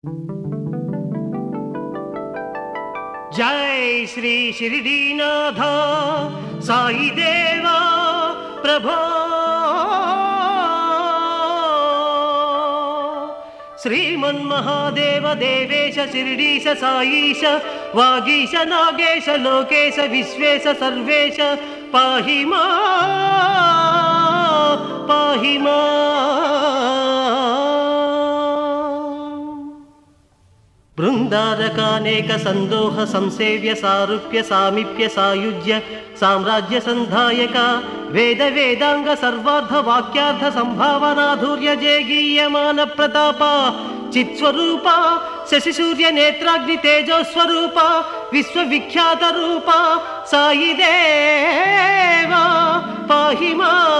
जय श्री शिरडीनाथ साई देवा प्रभो श्रीमन्महादेव देवेश शिरडीश साईश वागीश नागेश लोकेश विश्वेश सर्वेश पाहि मा बृंदारकानेक संदोह संसेव्य सारूप्य सामीप्य सायुज्य साम्राज्य संधायक वेद वेदांग सर्वार्थ वाक्यार्थ संभावनाधुर्य जयगीयमान प्रताप चित्स्वरूप शशिसूर्य नेत्राग्नि तेजो स्वरूप विश्वविख्यात रूप साई देवा पाहि मां